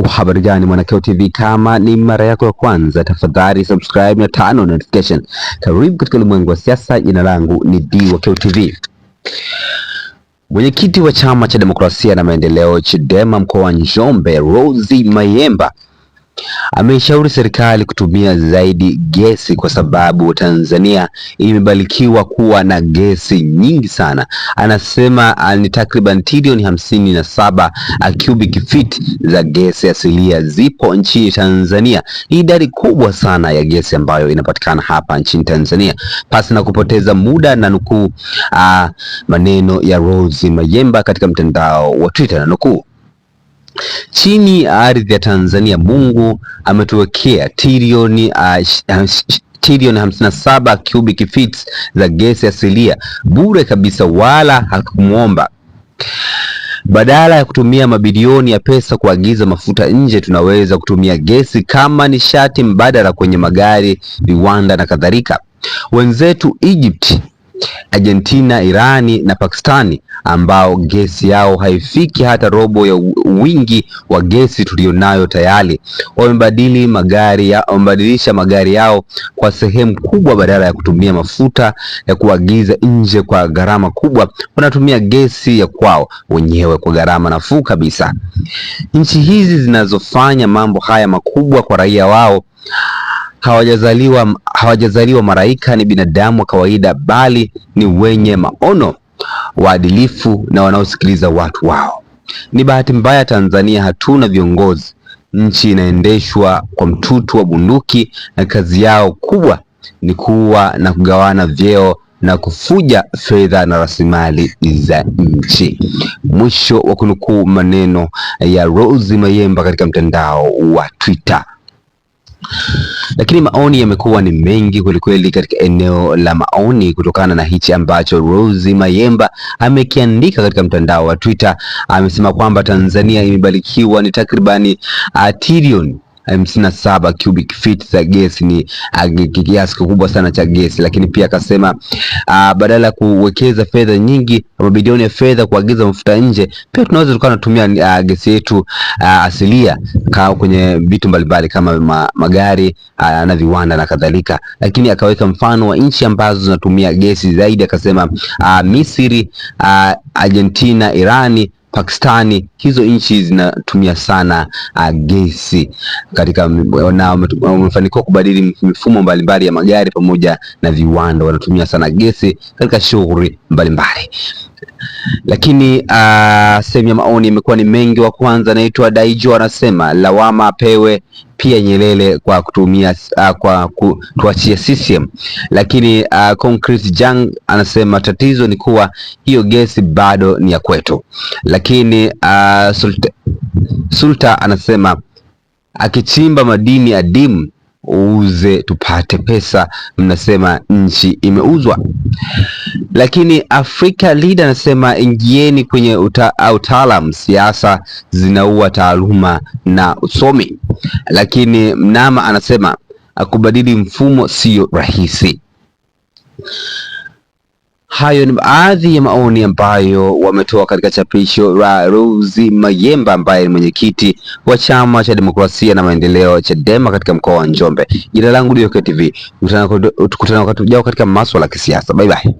Habari gani Mwanakyeo TV, kama ni mara yako ya kwanza tafadhali subscribe na turn on notification. Karibu katika ulimwengu wa siasa. Jina langu ni Mwanakyeo TV. Mwenyekiti wa Chama cha Demokrasia na Maendeleo Chadema mkoa wa Njombe, Rose Mayemba, ameishauri serikali kutumia zaidi gesi kwa sababu Tanzania imebarikiwa kuwa na gesi nyingi sana. Anasema ni takriban trilioni 57 cubic feet za gesi asilia zipo nchini Tanzania. Ni idadi kubwa sana ya gesi ambayo inapatikana hapa nchini Tanzania. Pasi na kupoteza muda, na nukuu maneno ya Rose Mayemba katika mtandao wa Twitter, na nukuu: chini ya ardhi ya Tanzania Mungu ametuwekea trilioni 57 cubic feet za gesi asilia bure kabisa, wala hakumuomba. Badala ya kutumia mabilioni ya pesa kuagiza mafuta nje, tunaweza kutumia gesi kama nishati mbadala kwenye magari, viwanda na kadhalika. Wenzetu Egypt, Argentina, Irani na Pakistani ambao gesi yao haifiki hata robo ya wingi wa gesi tulionayo tayari, wamebadilisha magari yao kwa sehemu kubwa. Badala ya kutumia mafuta ya kuagiza nje kwa gharama kubwa, wanatumia gesi ya kwao wenyewe kwa gharama nafuu kabisa. Nchi hizi zinazofanya mambo haya makubwa kwa raia wao hawajazaliwa malaika, ni binadamu wa kawaida, bali ni wenye maono, waadilifu na wanaosikiliza watu wao. Ni bahati mbaya Tanzania hatuna viongozi. Nchi inaendeshwa kwa mtutu wa bunduki, na kazi yao kubwa ni kuwa na kugawana vyeo na kufuja fedha na rasilimali za nchi. Mwisho wa kunukuu maneno ya Rose Mayemba katika mtandao wa Twitter. Lakini maoni yamekuwa ni mengi kwelikweli katika eneo la maoni kutokana na hichi ambacho Rose Mayemba amekiandika katika mtandao wa Twitter. Amesema kwamba Tanzania imebarikiwa ni takribani trilioni 57 cubic feet za gesi, ni kiasi kikubwa sana cha gesi. Lakini pia akasema badala ya kuwekeza fedha nyingi, mabilioni ya fedha kuagiza mafuta nje, pia tunaweza tukawa tunatumia gesi yetu asilia kwenye vitu mbalimbali kama magari na viwanda na kadhalika. Lakini akaweka mfano wa nchi ambazo zinatumia gesi zaidi, akasema Misri, Argentina, Irani, Pakistani. Hizo nchi zinatumia sana gesi katika, na wamefanikiwa kubadili mifumo mbalimbali ya magari pamoja na viwanda, wanatumia sana gesi katika shughuli mbalimbali. Lakini sehemu ya maoni imekuwa ni mengi. Wa kwanza anaitwa Daijo, anasema lawama apewe pia Nyerere kwa kutumia tuachie CCM. Lakini Concrete Jang anasema tatizo ni kuwa hiyo gesi bado ni ya kwetu. Lakini Sulta anasema akichimba madini adimu uuze tupate pesa, mnasema nchi imeuzwa. Lakini Africa Leader anasema ingieni kwenye utaalamu, siasa zinaua taaluma na usomi. Lakini Mnama anasema kubadili mfumo sio rahisi. Hayo ni baadhi ya maoni ambayo wametoa katika chapisho la Rose Mayemba ambaye ni mwenyekiti wa Chama cha Demokrasia na Maendeleo Chadema katika mkoa wa Njombe. Jina langu ni Mwanakyeo TV. Tukutane wakati ujao katika masuala ya kisiasa. Bye bye.